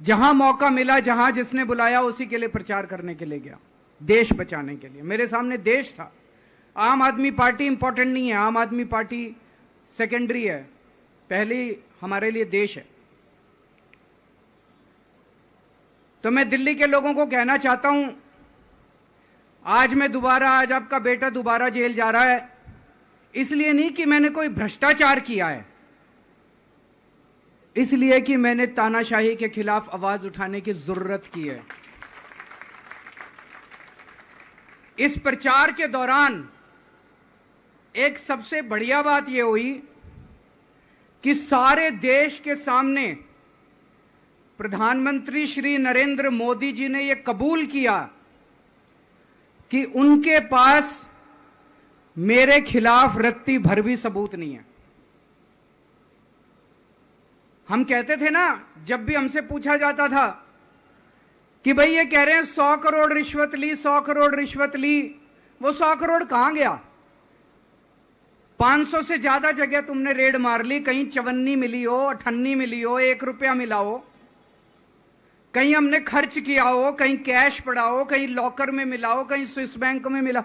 जहां मौका मिला, जहां जिसने बुलाया उसी के लिए प्रचार करने के लिए गया, देश बचाने के लिए। मेरे सामने देश था। आम आदमी पार्टी इंपॉर्टेंट नहीं है, आम आदमी पार्टी सेकेंडरी है, पहली हमारे लिए देश है। तो मैं दिल्ली के लोगों को कहना चाहता हूं, आज आपका बेटा दोबारा जेल जा रहा है, इसलिए नहीं कि मैंने कोई भ्रष्टाचार किया है, इसलिए कि मैंने तानाशाही के खिलाफ आवाज उठाने की जरूरत की है। इस प्रचार के दौरान एक सबसे बढ़िया बात यह हुई कि सारे देश के सामने प्रधानमंत्री श्री नरेंद्र मोदी जी ने यह कबूल किया कि उनके पास मेरे खिलाफ रत्ती भर भी सबूत नहीं है। हम कहते थे ना, जब भी हमसे पूछा जाता था कि भाई ये कह रहे हैं 100 करोड़ रिश्वत ली, 100 करोड़ रिश्वत ली, वो 100 करोड़ कहां गया? 500 से ज्यादा जगह तुमने रेड मार ली, कहीं चवन्नी मिली हो, अठन्नी मिली हो, 1 रुपया मिला हो, कहीं हमने खर्च किया हो, कहीं कैश पड़ा हो, कहीं लॉकर में मिला हो, कहीं स्विस बैंक में मिला,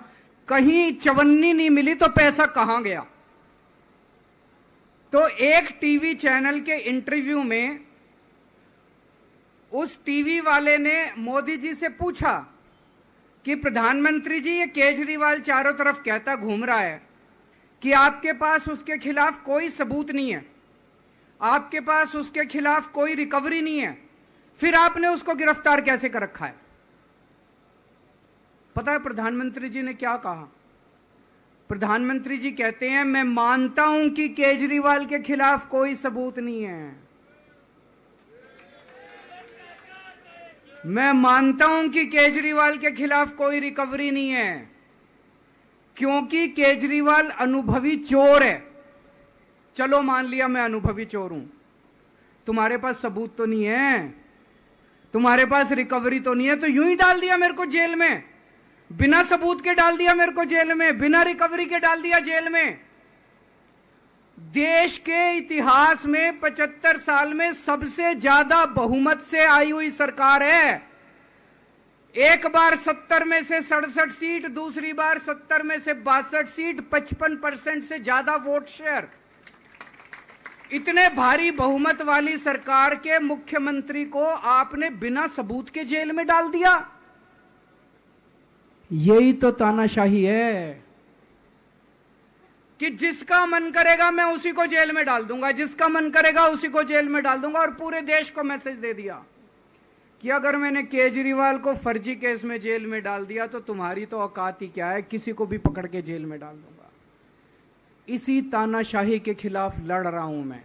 कहीं चवन्नी नहीं मिली, तो पैसा कहां गया? तो एक टीवी चैनल के इंटरव्यू में उस टीवी वाले ने मोदी जी से पूछा कि प्रधानमंत्री जी, ये केजरीवाल चारों तरफ कहता घूम रहा है कि आपके पास उसके खिलाफ कोई सबूत नहीं है, आपके पास उसके खिलाफ कोई रिकवरी नहीं है, फिर आपने उसको गिरफ्तार कैसे कर रखा है? पता है प्रधानमंत्री जी ने क्या कहा? प्रधानमंत्री जी कहते हैं, मैं मानता हूं कि केजरीवाल के खिलाफ कोई सबूत नहीं है, मैं मानता हूं कि केजरीवाल के खिलाफ कोई रिकवरी नहीं है, क्योंकि केजरीवाल अनुभवी चोर है। चलो मान लिया मैं अनुभवी चोर हूं, तुम्हारे पास सबूत तो नहीं है, तुम्हारे पास रिकवरी तो नहीं है, तो यूं ही डाल दिया मेरे को जेल में, बिना सबूत के डाल दिया मेरे को जेल में, बिना रिकवरी के डाल दिया जेल में। देश के इतिहास में 75 साल में सबसे ज्यादा बहुमत से आई हुई सरकार है। एक बार 70 में से 67 सीट, दूसरी बार 70 में से 62 सीट, 55% से ज्यादा वोट शेयर। इतने भारी बहुमत वाली सरकार के मुख्यमंत्री को आपने बिना सबूत के जेल में डाल दिया। यही तो तानाशाही है कि जिसका मन करेगा मैं उसी को जेल में डाल दूंगा, जिसका मन करेगा उसी को जेल में डाल दूंगा। और पूरे देश को मैसेज दे दिया कि अगर मैंने केजरीवाल को फर्जी केस में जेल में डाल दिया तो तुम्हारी तो औकात ही क्या है, किसी को भी पकड़ के जेल में डाल दूंगा। इसी तानाशाही के खिलाफ लड़ रहा हूं मैं,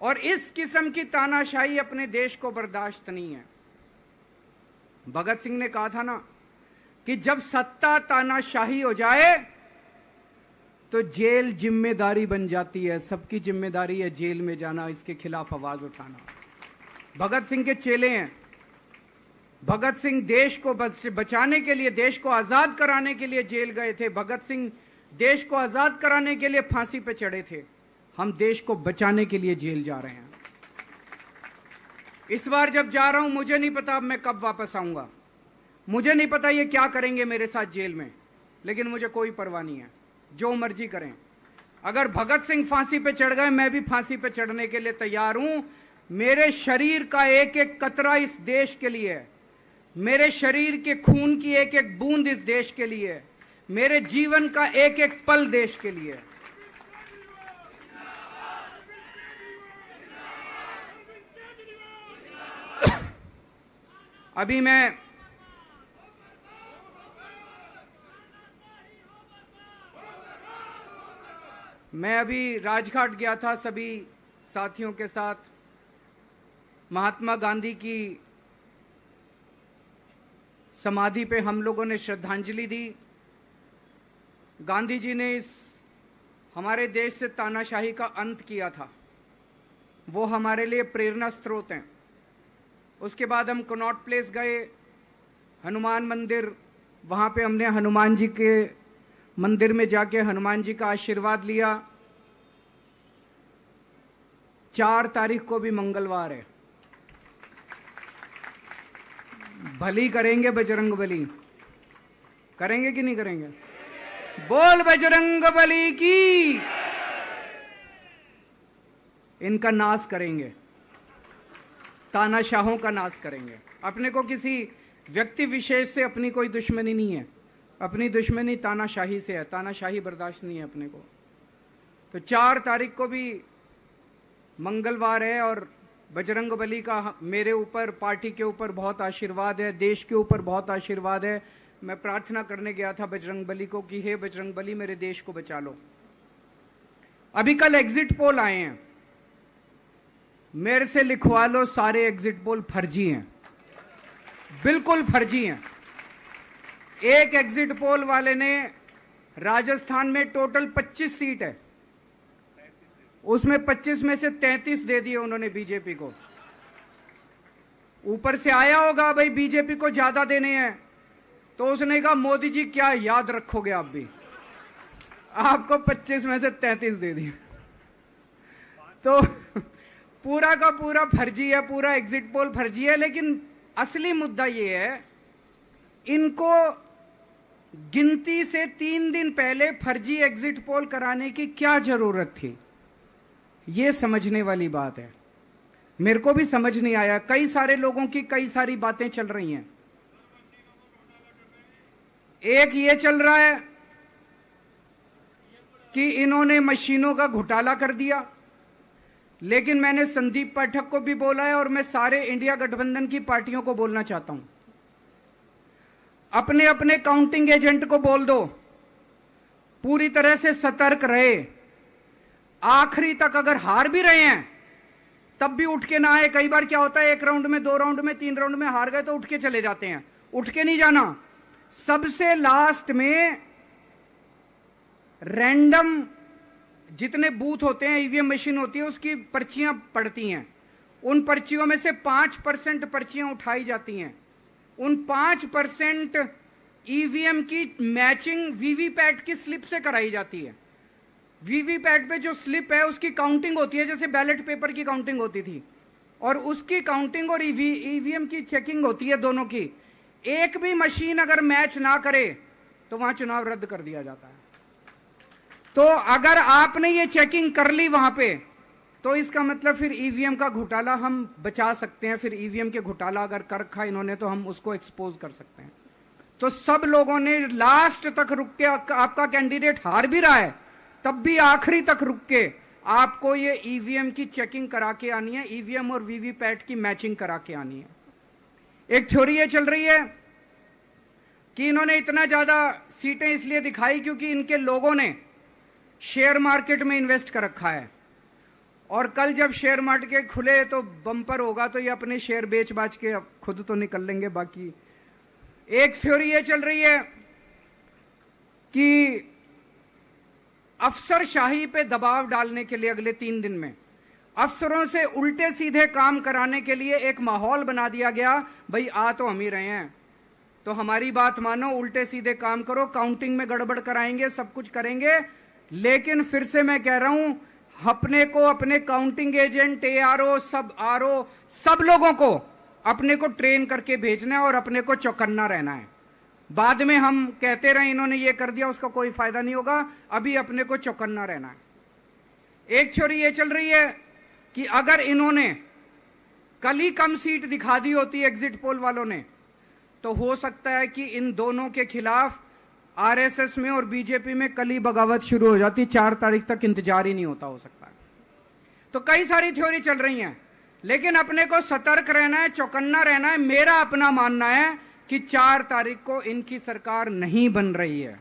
और इस किस्म की तानाशाही अपने देश को बर्दाश्त नहीं है। भगत सिंह ने कहा था ना कि जब सत्ता तानाशाही हो जाए तो जेल जिम्मेदारी बन जाती है, सबकी जिम्मेदारी है जेल में जाना, इसके खिलाफ आवाज उठाना। भगत सिंह के चेले हैं। भगत सिंह देश को बचाने के लिए, देश को आजाद कराने के लिए जेल गए थे। भगत सिंह देश को आजाद कराने के लिए फांसी पे चढ़े थे। हम देश को बचाने के लिए जेल जा रहे हैं। इस बार जब जा रहा हूं, मुझे नहीं पता अब मैं कब वापस आऊंगा, मुझे नहीं पता ये क्या करेंगे मेरे साथ जेल में, लेकिन मुझे कोई परवाह नहीं है, जो मर्जी करें। अगर भगत सिंह फांसी पे चढ़ गए, मैं भी फांसी पे चढ़ने के लिए तैयार हूं। मेरे शरीर का एक एक कतरा इस देश के लिए है, मेरे शरीर के खून की एक एक बूंद इस देश के लिए है, मेरे जीवन का एक एक पल देश के लिए है। अभी मैं अभी राजघाट गया था सभी साथियों के साथ। महात्मा गांधी की समाधि पे हम लोगों ने श्रद्धांजलि दी। गांधी जी ने इस हमारे देश से तानाशाही का अंत किया था, वो हमारे लिए प्रेरणा स्रोत हैं। उसके बाद हम कनॉट प्लेस गए, हनुमान मंदिर, वहाँ पे हमने हनुमान जी के मंदिर में जाके हनुमान जी का आशीर्वाद लिया। 4 तारीख को भी मंगलवार है, भली करेंगे बजरंग बली, करेंगे कि नहीं करेंगे? बोल बजरंग बली की। इनका नाश करेंगे, तानाशाहों का नाश करेंगे। अपने को किसी व्यक्ति विशेष से अपनी कोई दुश्मनी नहीं है, अपनी दुश्मनी तानाशाही से है। तानाशाही बर्दाश्त नहीं है अपने को। तो 4 तारीख को भी मंगलवार है और बजरंग बली का मेरे ऊपर, पार्टी के ऊपर बहुत आशीर्वाद है, देश के ऊपर बहुत आशीर्वाद है। मैं प्रार्थना करने गया था बजरंग बली को कि हे बजरंग बली मेरे देश को बचा लो। अभी कल एग्जिट पोल आए हैं, मेरे से लिखवा लो, सारे एग्जिट पोल फर्जी हैं, बिल्कुल फर्जी हैं। एक एग्जिट पोल वाले ने राजस्थान में टोटल 25 सीट है, उसमें 25 में से 33 दे दिए उन्होंने बीजेपी को। ऊपर से आया होगा भाई बीजेपी को ज्यादा देने हैं, तो उसने कहा मोदी जी क्या याद रखोगे आप भी, आपको 25 में से 33 दे दिए। तो पूरा का पूरा फर्जी है, पूरा एग्जिट पोल फर्जी है। लेकिन असली मुद्दा यह है, इनको गिनती से 3 दिन पहले फर्जी एग्जिट पोल कराने की क्या जरूरत थी, यह समझने वाली बात है। मेरे को भी समझ नहीं आया। कई सारे लोगों की कई सारी बातें चल रही हैं। एक ये चल रहा है कि इन्होंने मशीनों का घोटाला कर दिया, लेकिन मैंने संदीप पाठक को भी बोला है और मैं सारे इंडिया गठबंधन की पार्टियों को बोलना चाहता हूं, अपने अपने काउंटिंग एजेंट को बोल दो पूरी तरह से सतर्क रहे। आखिरी तक अगर हार भी रहे हैं तब भी उठ के ना आए। कई बार क्या होता है, 1 राउंड में, 2 राउंड में, 3 राउंड में हार गए तो उठ के चले जाते हैं। उठ के नहीं जाना। सबसे लास्ट में रैंडम जितने बूथ होते हैं, ईवीएम मशीन होती है, उसकी पर्चियां पड़ती हैं। उन पर्चियों में से 5% पर्चियां उठाई जाती हैं। उन 5% ईवीएम की मैचिंग वीवीपैट की स्लिप से कराई जाती है। वीवीपैट पे जो स्लिप है उसकी काउंटिंग होती है, जैसे बैलेट पेपर की काउंटिंग होती थी, और उसकी काउंटिंग और ईवीएम की चेकिंग होती है दोनों की। एक भी मशीन अगर मैच ना करे तो वहां चुनाव रद्द कर दिया जाता है। तो अगर आपने ये चेकिंग कर ली वहां पे, तो इसका मतलब फिर ईवीएम का घोटाला हम बचा सकते हैं। फिर ईवीएम के घोटाला अगर कर रखा इन्होंने तो हम उसको एक्सपोज कर सकते हैं। तो सब लोगों ने लास्ट तक रुक के, आपका कैंडिडेट हार भी रहा है तब भी आखिरी तक रुक के आपको ये ईवीएम की चेकिंग करा के आनी है, ईवीएम और वीवीपैट की मैचिंग करा के आनी है। एक थ्योरी ये चल रही है कि इन्होंने इतना ज्यादा सीटें इसलिए दिखाई क्योंकि इनके लोगों ने शेयर मार्केट में इन्वेस्ट कर रखा है, और कल जब शेयर मार्केट खुले तो बम्पर होगा, तो ये अपने शेयर बेच बाच के खुद तो निकल लेंगे। बाकी एक थ्योरी ये चल रही है कि अफसरशाही पे दबाव डालने के लिए अगले 3 दिन में अफसरों से उल्टे सीधे काम कराने के लिए एक माहौल बना दिया गया। भाई आ तो हम ही रहे हैं, तो हमारी बात मानो, उल्टे सीधे काम करो, काउंटिंग में गड़बड़ कराएंगे, सब कुछ करेंगे। लेकिन फिर से मैं कह रहा हूं, अपने को, अपने काउंटिंग एजेंट, एआरओ, सब आरओ, सब लोगों को अपने को ट्रेन करके भेजना है और अपने को चौकन्ना रहना है। बाद में हम कहते रहे इन्होंने ये कर दिया, उसका कोई फायदा नहीं होगा। अभी अपने को चौकन्ना रहना है। एक थ्योरी ये चल रही है कि अगर इन्होंने कल ही कम सीट दिखा दी होती एग्जिट पोल वालों ने, तो हो सकता है कि इन दोनों के खिलाफ आरएसएस में और बीजेपी में कल ही बगावत शुरू हो जाती। 4 तारीख तक इंतजार ही नहीं होता, हो सकता है। तो कई सारी थ्योरी चल रही हैं, लेकिन अपने को सतर्क रहना है, चौकन्ना रहना है। मेरा अपना मानना है कि 4 तारीख को इनकी सरकार नहीं बन रही है।